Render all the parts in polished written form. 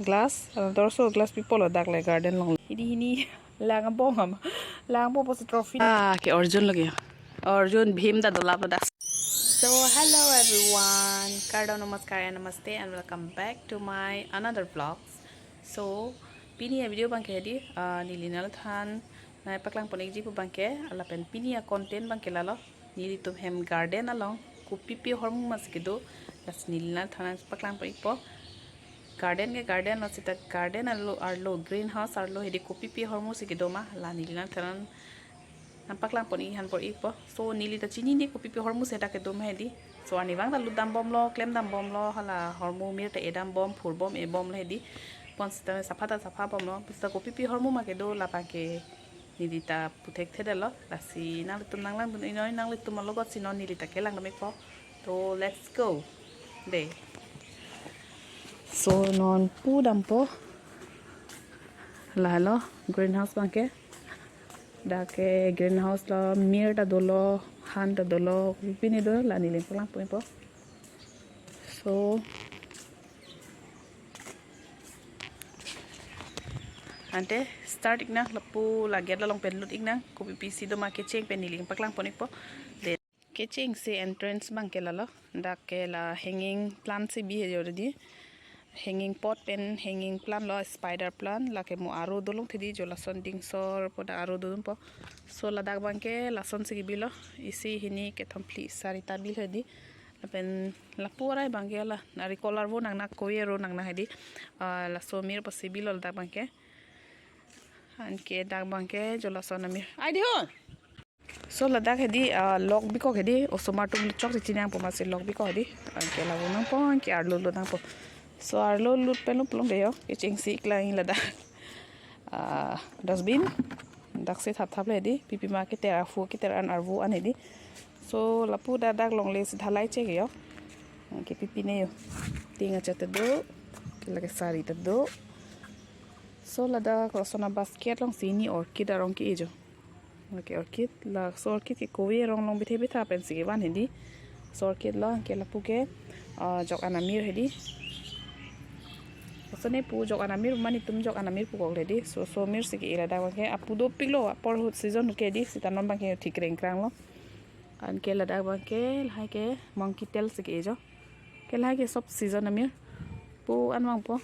glass dorso glass people dak le garden long hini lang bom pos trophy ke arjun lage arjun bhim da dola pada. So hello everyone, kardo namaskar and namaste and welcome back to my another vlogs. So pini video bangke di nilinal than na paklang ponik ji pu bangke ala pen pini a content bangke lalo nili to hem garden along kopipi hormu maskido las nilinal than paklang ponik po garden ke garden lasita garden arlo greenhouse arlo hedi kopipi hormu sikido ma la nilinal than nampak lang poni han por ipo so nili ta chini ni kopipi hormu seta ke dom hedi so ani bang ta ludam bom lo klem dam bom lo hala hormu mir ta edam bom phur bom e bom hedi pon sta safa bom lo pista kopipi hormu ma ke do la pa ke nili ta putek thede lo la si nang tum nang lang inoi nang tum lo got sinon nili ta ke lang me po to let's go de so non pu dam po la lo greenhouse bang ke dake greenhouse la mir ta dolo han ta dolo pini do la nilin pulang po so ante start igna lapu la get la long pen lut igna kopipi si do ma ke cheng pen nilin paklang ponik po de ke cheng se entrance bang ke la lo dake la hanging plant se bi he already hanging pot pen hanging plant lo spider plant la ke mo aro dolong thedi jo lason ding sor poda aro dolong po so la dak bangke lason sigi bilo isi hini ke thampli sarita bil hedi pen la pura bangke la nari collar bo nang na koyero nang na hedi la so mir possible la dak bangke an ke dak bangke jo lason amir ai di ho so la dak hedi log biko hedi osomar tum chok chinang po ma se log biko hedi an ke la wonang po an ke arlo lo nang po so arlo lut pelo plong deo ke ching si klain la da dustbin dak se thap le di pipi ma ke tera fu ke tera an arvu an hedi so lapu da dak long le dhalai che yo ke pipi ne yo tinga chate do ke la ke sari ta do so la da krosona basket long sini orchid arong ke ejo ke orchid la so orchid ke kowe rong long bithe bitha pen si wan hedi so orchid la ke lapu ke jok anamir hedi so ne pu jok anamir mani tum jok anamir pu kok ledi so mir siki ira da ke apu do pilo por season ke di sitanon bang ke thik reng krang lo an ke la da bang ke lai ke monkey tail siki ejo ke lai ke sob season amir pu an mang po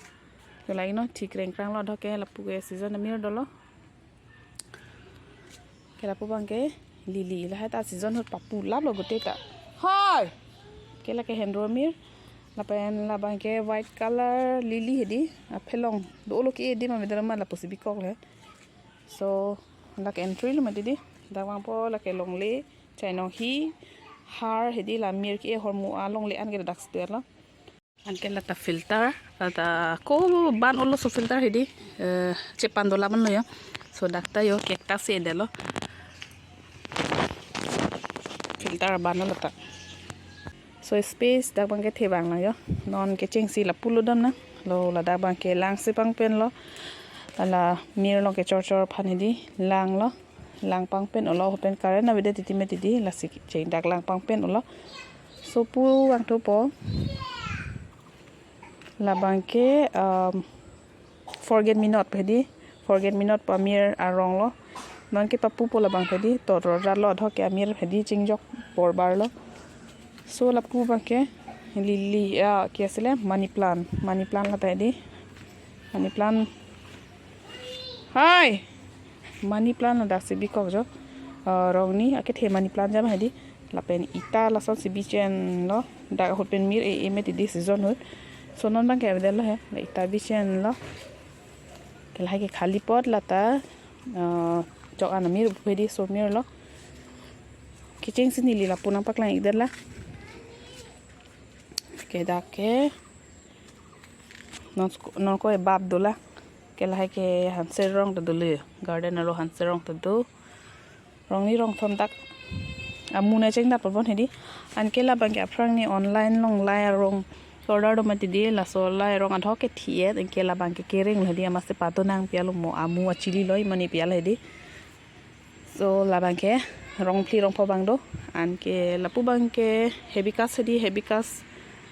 ke lai no thik reng krang lo dho ke la pu ke season amir dolo ke la pu bang ke lili la ta season hot papu la lo gote ta hoy ke la ke hendro mir la pen la bang ke white color lily hedi a phelong do lo ke di ma medara ma la posibi kok le so la ke entry lo ma di da wang po la ke long le chai no hi har hedi la mir ke hormu a long le an ke dak ster lo an ke la ta filter la ta ko ban olo so filter hedi che pandola man lo yo so dak ta yo cactus se de lo filter ban lo ta so space dak bang ke the bang la yo non ke ching si la puludam na lo la dak bang ke lang se pang pen lo ala mir lo ke chor phan di lang lo lang pang pen olo pen kare na bede titi me titi la si ching dak lang pang pen olo so pu wang to po la bang ke forget me not pa mir arong lo non ke papu po la bang di to ra lo dho ke mir hedi ching jok por bar lo so la pu bang ke lily ke asile money plant la ta di money plant hai money plant la da se bi ko jo rong ni ake the money plant jam hedi la pen ita la son se bi chen lo da hot pen mir e me di season hot so non bang ke vedel he la ita bi chen lo ke la ke khali pot la ta jok ana mir hedi so mir lo kiching sini li la punang paklang idel la ke da ke non ko e bab dola ke la ke hanser rong ta dole garden aro hanser rong ta do rong ni rong thon tak amuna cheng da pon hedi an ke la bang ke aprang ni online long lai rong order do mati di la so lai rong adho ke thie en ke la bang ke kering hedi amaste pato nang pialo mo amu achili loi mani pial hedi so la bang ke rong pli rong po bang do an ke la pu bang ke heavy cast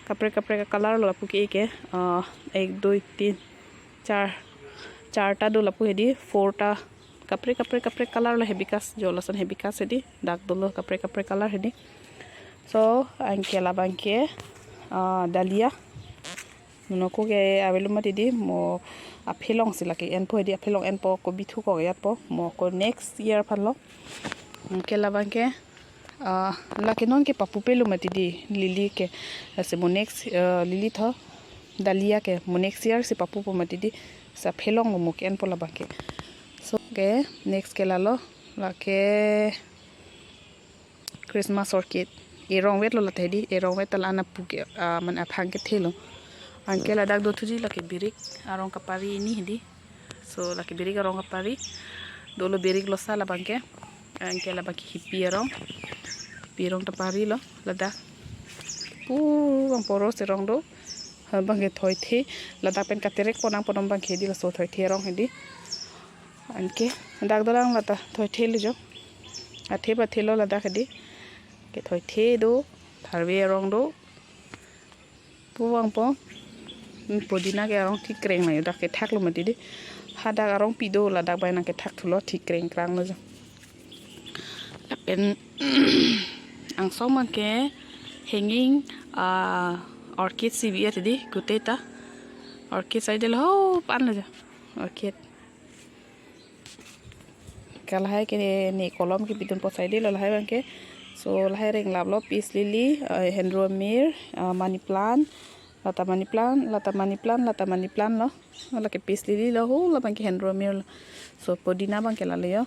kapre ka color lo pu ke 1 2 3 चारटा दो लापू हेदी 4टा कपरे colour लो हेबिकास जो लसन हेबिकास हेदी दाग दो कपरे colour हेदी so angke labangke dalia नको के आवेलुमा दिदी मो आफेलों सिलाके एनपो हेदी आफेलों एनपो को बिथु को यात पो मो को नेक्स्ट ईयर फलो के लाबांके लाके नोन के पप्पू पेलु मति दी लिली के से मो नेक्स्ट लिली था दालिया के मो नेक्स्ट ईयर से पप्पू पो मति दी सा फेलों मो के एनपो लाबांके सो के नेक्स्ट के लालो लाके क्रिसमस ऑर्किड ए रंग वेट लो लते दी ए रंग वेट तलाना पुके मन अफांग के थेलो angke ladak do tuji laki birik arong kapari ini hidi so laki birik arong kapari dolo birik lo sala bangke angke la baki hipi pirong tapari lo ladak pu bang poros rong do bangke thoi the ladak pen katerek ponang ponong bangke di lo so thoi the rong hidi angke dak dolang lata thoi the le jo athe ba thelo ladak hidi ke thoi the do tharwe rong do pu bang po पुदीना के आरंग ठीक क्रेंग नहीं दाके ठाक लो मत दीदी हादा आरंग पिदो ला दाक बायना के ठाक थुलो ठीक क्रेंग क्रांग लो जो पेन आं सोमा के hanging orchid Sibia तदी गुतेता orchid side लो पान लो जो ऑर्किड कल है के ने कॉलम के बितन पो साइड लो है बंके सो लहाय रेंग लाबलो पीस लिली हेनरो मिर money plant lata mani plant lo la ke pis lili lo ho la bang ke hendro mir so podina bang ke la le yo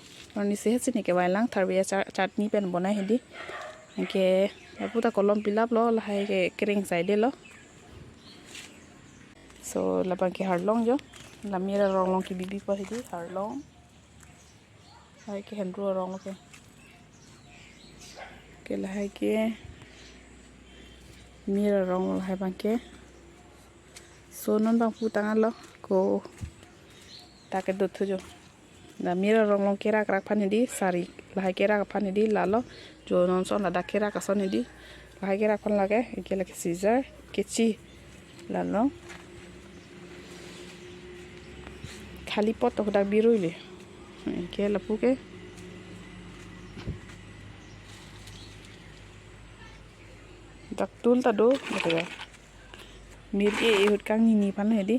ni se hesi ni ke wailang tharwe chutney pen bonai hedi ke aputa kolom pilap lo la hai ke kring side lo so la bang ke harlong jo la mira rong ki bibi pa hedi harlong hai ke hendro rong lo ke la hai ke mira rong lo hai bang ke so non bang putang lo ko take do thujo na mira rong long kera krak phani di sari la kera ka phani di lalo jo non son la da kera ka son di la kera kon lage ke la scissor kechi lalo khali pot to da biruile ke la puke dak tul ta do betul mir ke ihut kang ni pan hedi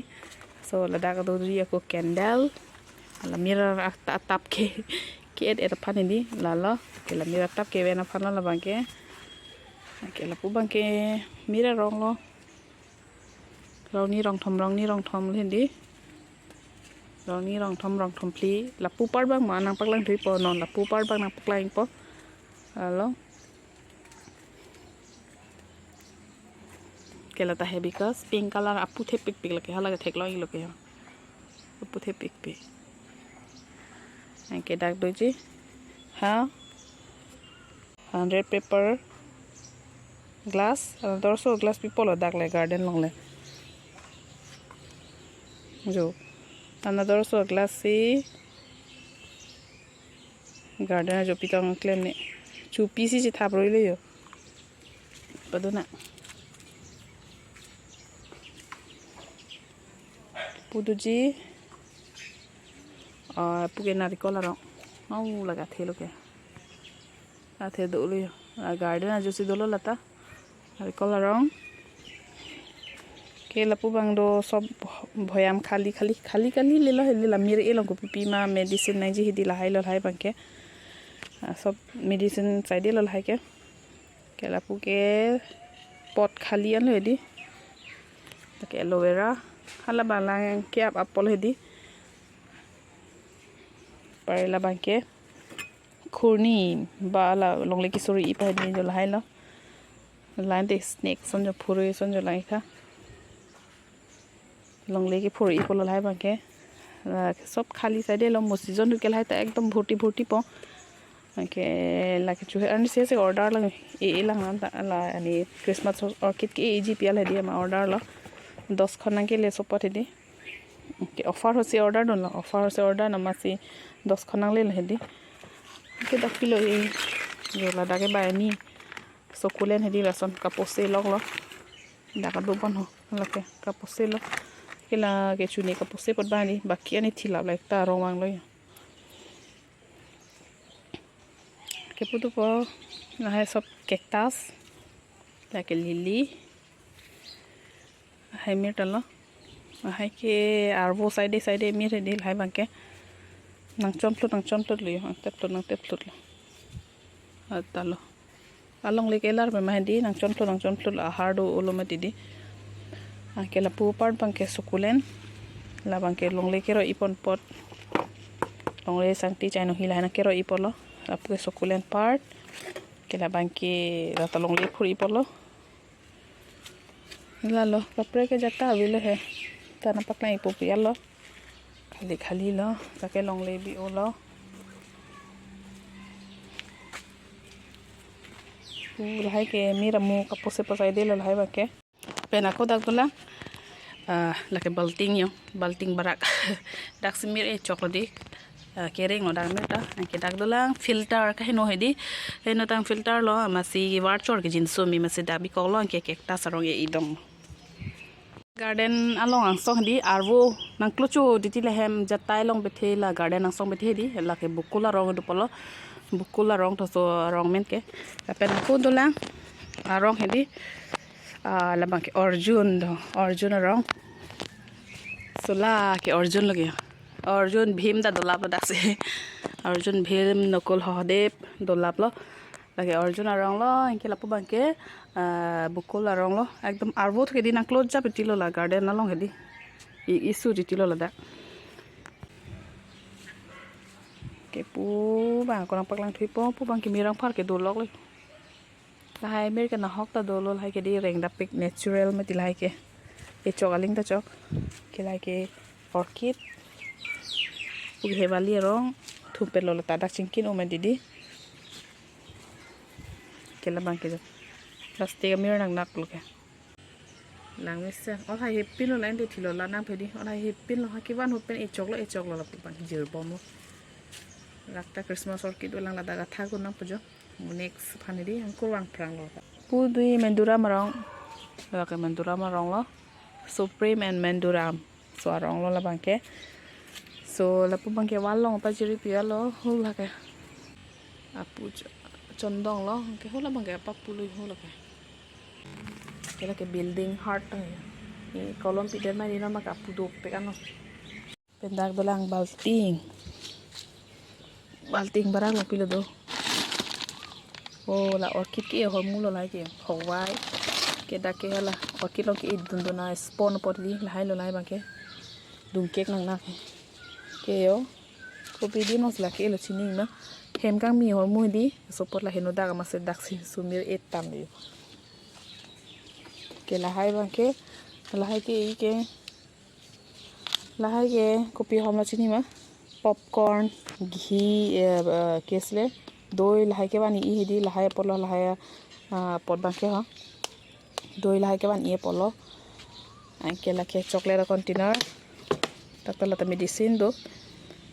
so lada ka do ri ko candle la mira tap ke et pan hedi la ke la mira tap ke bena pan la bangke ke la pu bangke mira rong lo ni rong thom hedi rong thom pli la pu par bang ma nang pak lang thui po non la pu par bang nang pak lang po lo के लता है because pink colour आपू थे pick लगे हाला के थेकलो इ लगे आपू थे पिक के डाक दो जी हाँ 100 पेपर ग्लास 200 ग्लास पीपल डाक ले गार्डन लंग ले जो 200 ग्लास सी गार्डन जो पितंग क्लेम ने चुपी सी थाप रोई ले यो बदना पुदुजी पुके नारिकल आरो औ लगा थे लोके आथे दोले गार्डन जो सी दोलो लता नारिकल आरो के लपु बांग दो सब भयाम खाली ले लो हेली ला मेरे एलो कोपिपी मा मेडिसिन नाइ जी हिदी लाहाय लो हाय बांके सब मेडिसिन साइडे लो हाय के लपु के पट खाली आन हेदी के एलोवेरा हाला बाला के आप अपल हेदी पारेला बांके खुरनी बाला लोंगले किशोरी इ पाहेदी जो लाहाय लो लाइन दे स्नेक संजो फुरे संजो लाइखा लोंगले की फुरे इ पोलो लाहाय बांके सब खाली साइडे लो मो सीजन के लाहाय त एकदम भोटी पो के लाके चुहे अनि से ऑर्डर लगे ए लंगा ला अनि क्रिसमस ऑर्किड के एजी पियल हेदी मा ऑर्डर लो 10 खना के ले सपत हेदी के ऑफर होसे ऑर्डर दन ऑफर होसे ऑर्डर नमासी 10 खना ले हेदी के दकिलो ए जो ला दागे बायनी सकुलेन हेदी रासन का पोसे लग लो दाका दो बन हो लके का पोसे लो Kila ke chuni ka pose pot bani baki ani thila like ta rong wang loi ke putu po na hai sob cactus like lily hai mir talo hai ke arbo side mir dil hai bangke nang chom tlut li tep tlut talo along le kelar me mahdi nang chom tlut hardo uloma didi ke la pu part bangke sukulen la bangke long le kero ipon pot long le sangti chaino hila na kero ipolo la pu sukulen part ke la bangke rata long le phuri ipolo la lo kapre ke jata vile hai ta na pakna ipo pialo khali lo take long le bi olo hai ke mira mu kapose pasai de lo hai bangke pena ko dak dola lake balting barak dak simir choklodi kering no dak meta ke dak dolang filter ka heno hedi heno tang filter lo masi war chor ke jinso mi masi dabi ko lo ke kekta sarong e idom garden along angsong di arvo nang klocho diti lehem jatai long bethe la garden angsong bethe di lake bukula rong du polo bukula rong to so rong men ke pen ko dolang rong hedi la bangke Arjun rong sola ke Arjun lagi Arjun bhim da dolap lo dakse Arjun bhim nokol hodep dolap lo lagi Arjun rong lo inke lapu bangke bukul rong lo ekdom arbo ke din close ja petilo la garden na long hedi isu ditilo la da ke pu bang ko nang paklang thui pu bang ke mirang phar ke dolok le la hai mer ke na hok ta dolol hai ke di reng da pic natural ma tilai ke e chok aling ta chok ke lai ke orchid pu he bali rong thu pe lo ta dak chingkin o ma didi ke la bang ke plastic mir nang nak lo ke lang me se o hai pin lo lain de thilo la nang phedi o hai pin lo ha ki ban hu pen e chok lo la pu bang jir bom lo rakta Christmas orchid ulang la daga tha gun nang pujo next phani di angkur wang prang lo pu dui menduram rong la ke menduram rong lo supreme and menduram so rong lo la bangke so la pu bangke wal long pa jiri pia lo hu la ke apu chondong lo ke hu la bangke pa pu lui hu la ke la ke building heart e kolom pider mai ni ma ka pu do pe kan pendak dolang balting barang lo pilo do la orchid ke ho mulo lai ke howai ke da ke hala orchid lo ke dun duna spawn pot li lai lo lai bangke dum kek nang nak ke yo kopi di nos la ke lo chining na hem kang mi ho mu di so pot la heno daga mas dak si sumir etam li ke la hai bangke la hai ke kopi hom la chini ma popcorn ghee केसले doi lahai ke bani I hidi lahai polo lahai pot bangke ha doi lahai ke ban I polo anke la ke chocolate container takala ta medicine do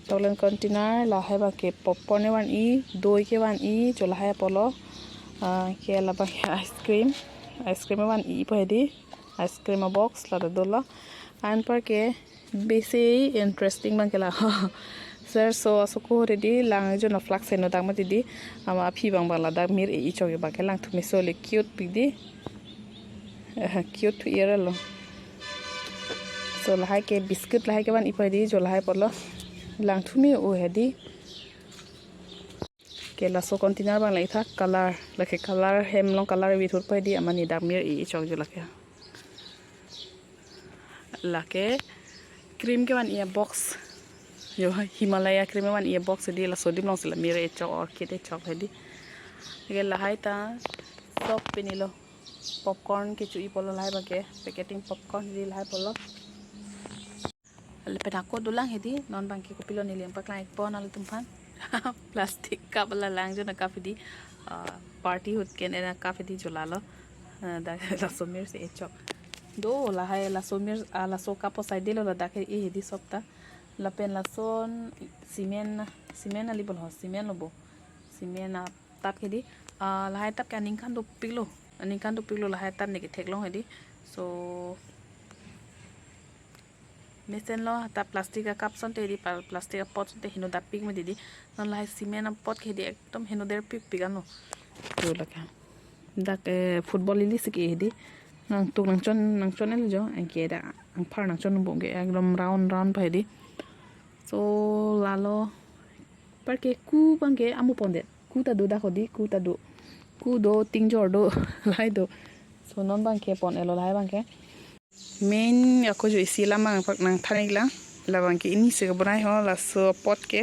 chocolate container lahai ba ke popcorn ban I doi ke ban I cho lahai polo ke la ba ice cream ban I po hidi ice cream box la dola an par ke basi interesting bang ke la sir so asoko ready lang jo na flux no dang ma di ama phi bang bang la dak mir e choge ba ke lang thumi so le cute pigdi cute era lo so la hai ke biscuit la hai ke ban ipai di jo la hai polo lang thumi o hedi ke la so container bang lai tha color la ke color hem long color wi thur pai di amani dak mir e chog jo la ke cream ke ban ia box yo Himalaya cream man ye box di la sodim long sila mire chok orchid chok hedi ke la hai ta top pinilo popcorn ke chui polo lai ba ke packaging popcorn di lai polo le penako dulang hedi non bang ke kopilo ni lem pak lai pon al tumpan plastic cup la lang jo na kafe di party hut ken na kafe di jolalo da la somir se chok do la hai la somir la so kapo side lo la da ke e hedi sopta la pen la son simen ali bol ho simen lobo simen tap hedi la hai tap ka ning kan do pilo la hai tap ne ke thek long hedi so Mesin lo ta plastik cup sonte di plastik pot sonte hino da pig me di non la cement pot ke di ekdom hino der pig pigano tu la ka dak football li siki di nang tu nang chon el jo en ke da ang phar nang chon bong ke ekdom round phai di so lalo par ke ku bang ke amu ponde ku ta do da khodi ku do ting jor do lai do so non bang ke pon elo lai bang ke main ako jo isi lamang pak nang thanik la bang ke ini se bonai ho la so pot ke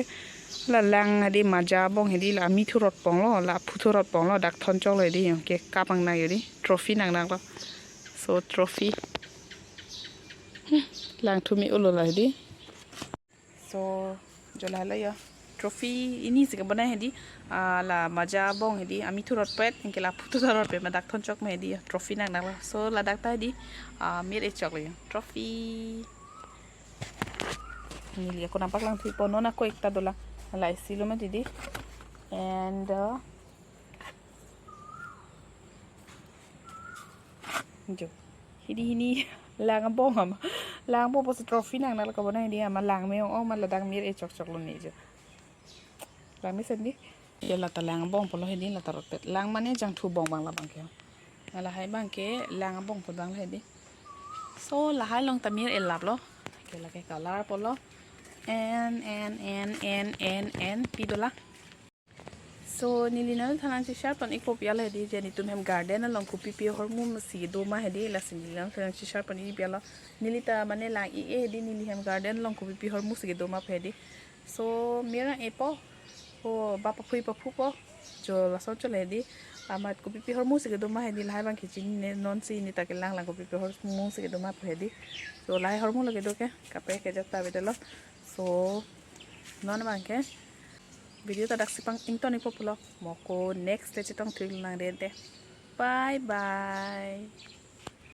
la lang adi maja bong hedi la mi thurot pong lo la phurot pong lo dak thon chok le di ke kapang na yodi trophy nang lo so trophy lang thumi ulo la di so jola la ya trophy ini se bonai hedi la maja bong hedi ami thurot pet ke la phurot pe ma dak thon chok me hedi trophy nang lo so la dak ta di mir e chok le trophy ini aku nampak lang thui pono na ko ekta dola la silo me didi and jo hini lang bo pos trophy nang na ka bona dia ma lang me o ma la dang mir e chok lo ni jo lang mi sendi ya la ta lang bong polo hedi la tarot pet lang mane jang thu bong bang la bang ke la hai bang ke lang bong po bang hedi so la hai long ta mir e lap lo ke la ke color polo and pidola so nilina thanan si sharp on ikop yala di je Netum hem garden along kopipi hormum si doma hedi la sinila thanan si sharp on i biala nilita mane la i hedi nili hem garden along kopipi hormum si doma phedi so mera epo o bapa phui pa phupo jo la so chole di amat kopipi hormum si doma hedi la bang khichin ne non si ni ta ke lang kopipi hormum si doma phedi so lai hormum lage do ke kape ke jata bedelo so non bang ke video ta dak sipang ington ipo pulo moko next te chitong thil nang de bye bye